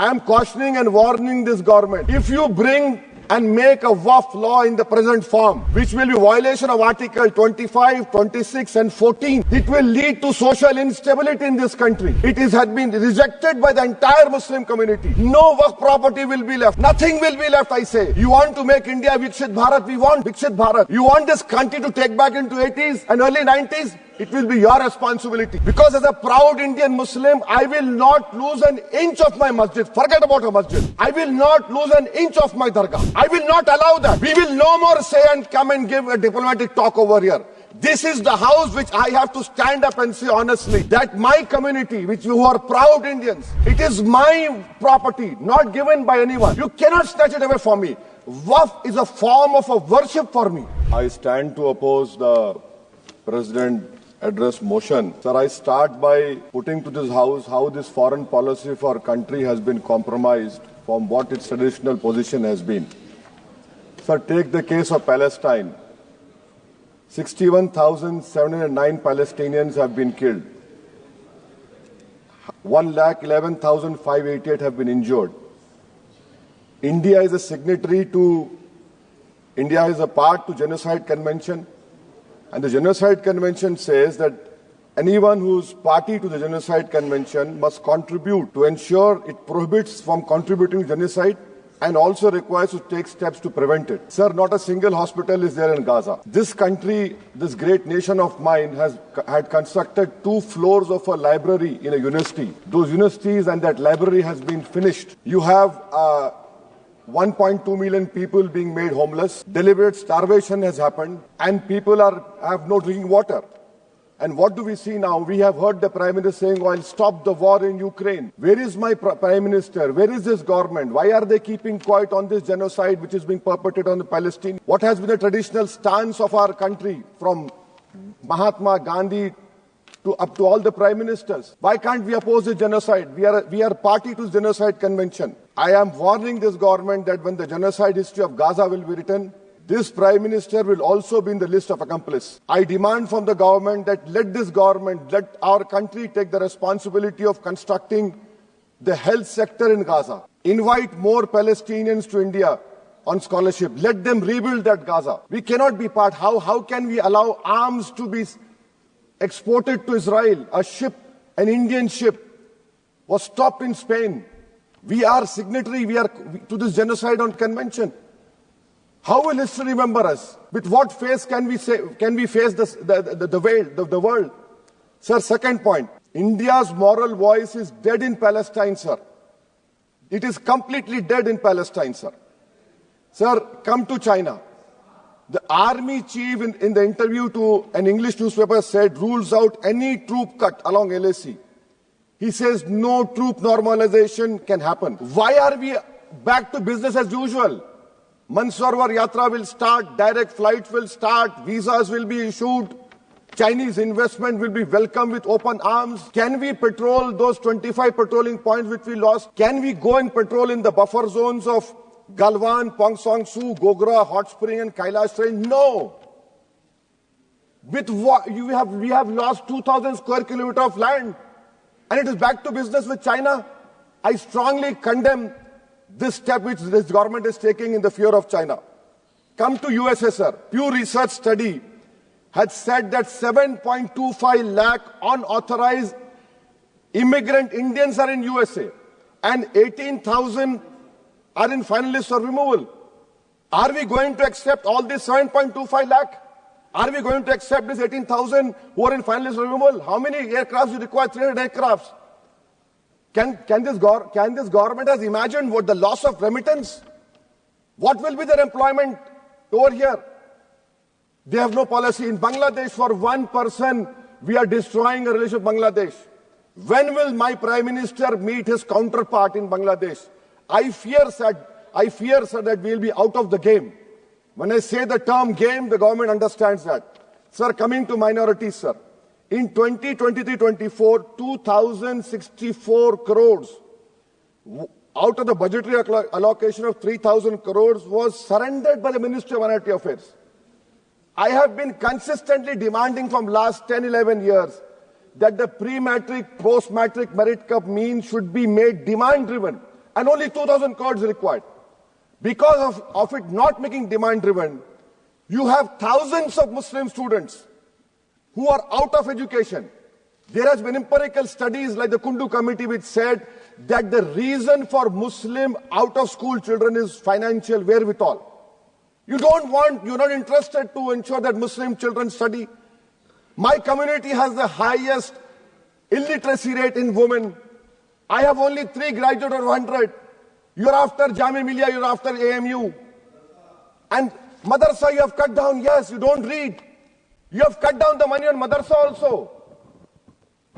I am cautioning and warning this government. If you bring and make a Waqf law in the present form, which will be violation of Article 25, 26 and 14, it will lead to social instability in this country. It has been rejected by the entire Muslim community. No Waqf property will be left. Nothing will be left, I say. You want to make India Viksit Bharat? We want Viksit Bharat. You want this country to take back into 80s and early 90s? It will be your responsibility. Because as a proud Indian Muslim, I will not lose an inch of my masjid. Forget about a masjid. I will not lose an inch of my dargah. I will not allow that. We will no more say and come and give a diplomatic talk over here. This is the house which I have to stand up and say honestly that my community, which you are proud Indians, it is my property, not given by anyone. You cannot snatch it away from me. Waqf is a form of a worship for me. I stand to oppose the President address motion. Sir, I start by putting to this house how this foreign policy for our country has been compromised from what its traditional position has been. Sir, take the case of Palestine. 61,709 Palestinians have been killed. 1,11,588 have been injured. India is a signatory to, India is a part to Genocide Convention. And the Genocide Convention says that anyone who is party to the Genocide Convention must contribute to ensure it prohibits from contributing to genocide and also requires to take steps to prevent it. Sir, not a single hospital is there in Gaza. This country, this great nation of mine had constructed 2 floors of a library in a university. Those universities and that library has been finished. You have 1.2 million people being made homeless. Deliberate starvation has happened and people have no drinking water. And what do we see now? We have heard the Prime Minister saying, I'll stop the war in Ukraine. Where is my Prime Minister? Where is this government? Why are they keeping quiet on this genocide which is being perpetrated on the Palestine? What has been the traditional stance of our country from Mahatma Gandhi up to all the Prime Ministers? Why can't we oppose the genocide? We are party to the Genocide Convention. I am warning this government that when the genocide history of Gaza will be written, this Prime Minister will also be in the list of accomplices. I demand from the government that let our country take the responsibility of constructing the health sector in Gaza. Invite more Palestinians to India on scholarship. Let them rebuild that Gaza. We cannot be part. How can we allow arms to be exported to Israel? An Indian ship was stopped in Spain. We are signatory to this genocide convention. How will history remember us? With what face can we face the world? Sir, second point. India's moral voice is dead in Palestine, sir. It is completely dead in Palestine, sir. Sir, come to China. The army chief in the interview to an English newspaper said rules out any troop cut along LAC. He says no troop normalization can happen. Why are we back to business as usual? Mansarovar Yatra will start, direct flights will start, visas will be issued, Chinese investment will be welcomed with open arms. Can we patrol those 25 patrolling points which we lost? Can we go and patrol in the buffer zones of Galwan, Pongsong Su, Gogra, Hot Spring and Kailash Range? No. With what we have lost 2,000 square kilometers of land and it is back to business with China. I strongly condemn this step which this government is taking in the fear of China. Come to USSR. Pew Research study had said that 7.25 lakh unauthorized immigrant Indians are in USA and 18,000 are in final list for removal. Are we going to accept all this 7.25 lakh? Are we going to accept this 18,000 who are in final list for removal? How many aircrafts do you require? 300 aircrafts. Can this government has imagined what the loss of remittance? What will be their employment over here? They have no policy. In Bangladesh, for one person, we are destroying a relationship with Bangladesh. When will my Prime Minister meet his counterpart in Bangladesh? I fear, sir, that we will be out of the game. When I say the term game, the government understands that. Sir, coming to minorities, sir. In 2023-24, 2,064 crores out of the budgetary allocation of 3,000 crores was surrendered by the Ministry of Minority Affairs. I have been consistently demanding from last 10-11 years that the pre-matric, post-matric merit cup mean should be made demand-driven. and only 2,000 crores required. Because of it not making demand-driven, you have thousands of Muslim students who are out of education. There has been empirical studies like the Kundu Committee which said that the reason for Muslim out-of-school children is financial wherewithal. You're not interested to ensure that Muslim children study. My community has the highest illiteracy rate in women. I have only 3 graduates out of 100. You're after Jamia Millia, you're after AMU. And madrasa you have cut down, yes, you don't read. You have cut down the money on madrasa also.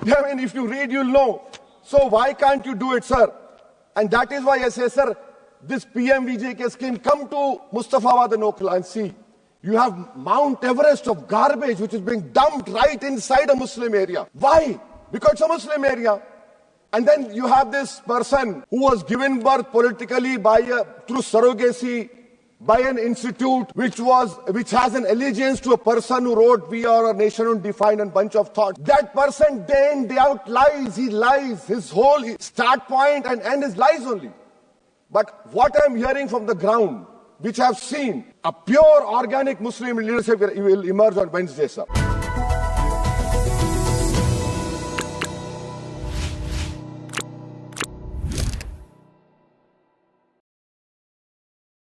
I mean, if you read, you'll know. So why can't you do it, sir? And that is why I say, sir, this PMVJK scheme, come to Mustafabad and Okhla and see. You have Mount Everest of garbage which is being dumped right inside a Muslim area. Why? Because it's a Muslim area. And then you have this person who was given birth politically through surrogacy by an institute which has an allegiance to a person who wrote "We Are a Nation Undefined" and bunch of thoughts. That person day in, day out lies. He lies. His whole start point and end is lies only. But what I'm hearing from the ground, which I've seen, a pure organic Muslim leadership will emerge on Wednesday, sir.